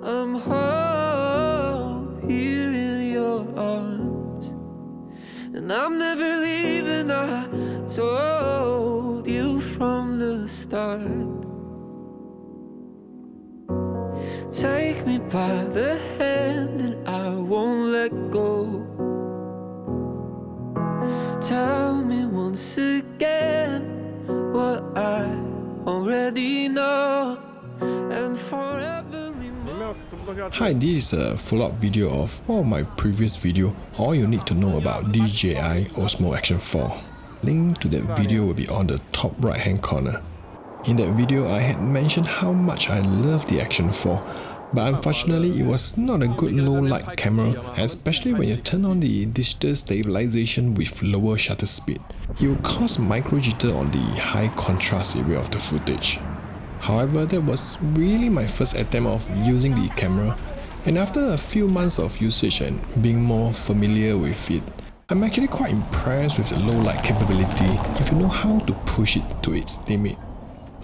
I'm home here in your arms, and I'm never leaving. I told you from the start. Take me by the hand and I won't let go. Tell me once again what I already know, and forever remember. Hi, this is a follow-up video of one of my previous video, All You Need to Know About DJI Osmo Action 4. Link to that video will be on the top right hand corner. In that video, I had mentioned how much I love the Action 4, but unfortunately it was not a good low light camera, especially when you turn on the digital stabilization with lower shutter speed. It will cause micro jitter on the high contrast area of the footage. However, that was really my first attempt of using the camera, and after a few months of usage and being more familiar with it, I'm actually quite impressed with the low light capability if you know how to push it to its limit.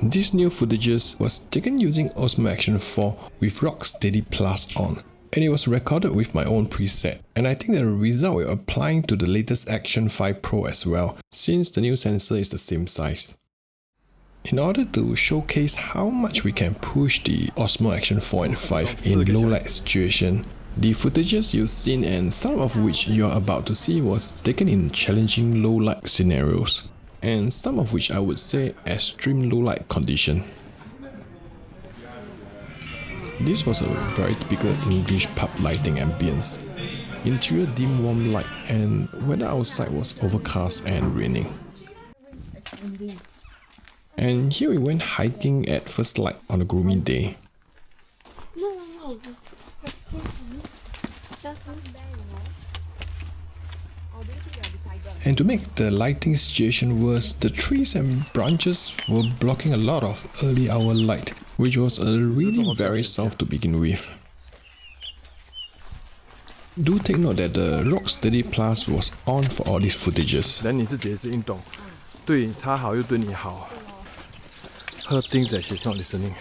This new footages was taken using Osmo Action 4 with Rocksteady Plus on, and it was recorded with my own preset, and I think the result will apply to the latest Action 5 Pro as well, since the new sensor is the same size. In order to showcase how much we can push the Osmo Action 4 and 5 in low light situation, the footages you've seen and some of which you're about to see was taken in challenging low light scenarios, and some of which I would say extreme low light condition. This was a very typical English pub lighting ambience. Interior dim warm light, and weather outside was overcast and raining. And here we went hiking at first light on a gloomy day. And to make the lighting situation worse, the trees and branches were blocking a lot of early hour light, which was really very soft to begin with. Do take note that the Rocksteady Plus was on for all these footages. 人你自己也是运动，对他好又对你好。Her things that she's not listening.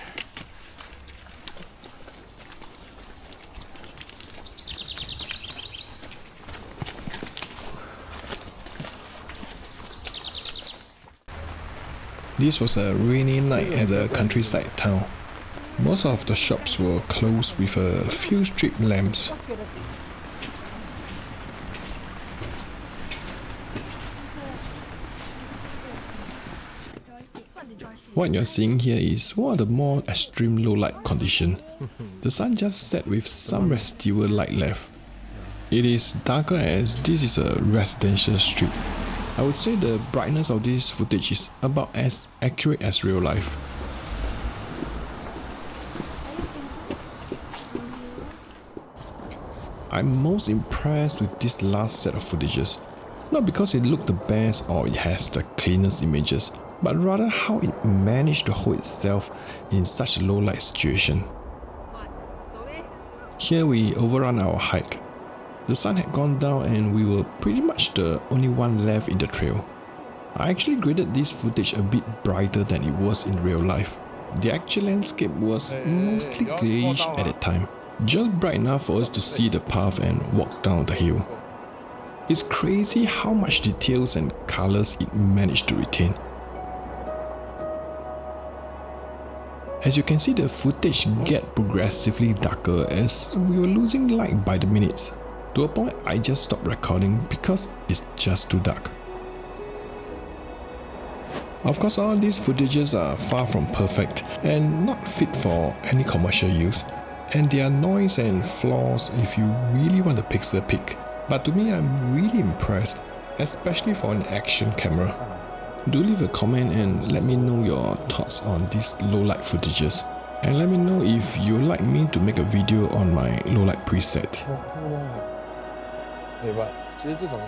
This was a rainy night at the countryside town. Most of the shops were closed with a few street lamps. What you're seeing here is one of the more extreme low light conditions. The sun just set with some residual light left. It is darker as this is a residential street. I would say the brightness of this footage is about as accurate as real life. I'm most impressed with this last set of footages, not because it looked the best or it has the cleanest images, but rather how it managed to hold itself in such a low light situation. Here we overrun our hike. The sun had gone down and we were pretty much the only one left in the trail. I actually graded this footage a bit brighter than it was in real life. The actual landscape was mostly grayish at that time, just bright enough for us to see the path and walk down the hill. It's crazy how much details and colors it managed to retain. As you can see, the footage get progressively darker as we were losing light by the minutes. To a point, I just stopped recording because it's just too dark. Of course, all these footages are far from perfect and not fit for any commercial use, and there are noise and flaws if you really want a pixel peak. But to me, I'm really impressed, especially for an action camera. Do leave a comment and let me know your thoughts on these low light footages, and let me know if you'd like me to make a video on my low light preset. 对吧？其实这种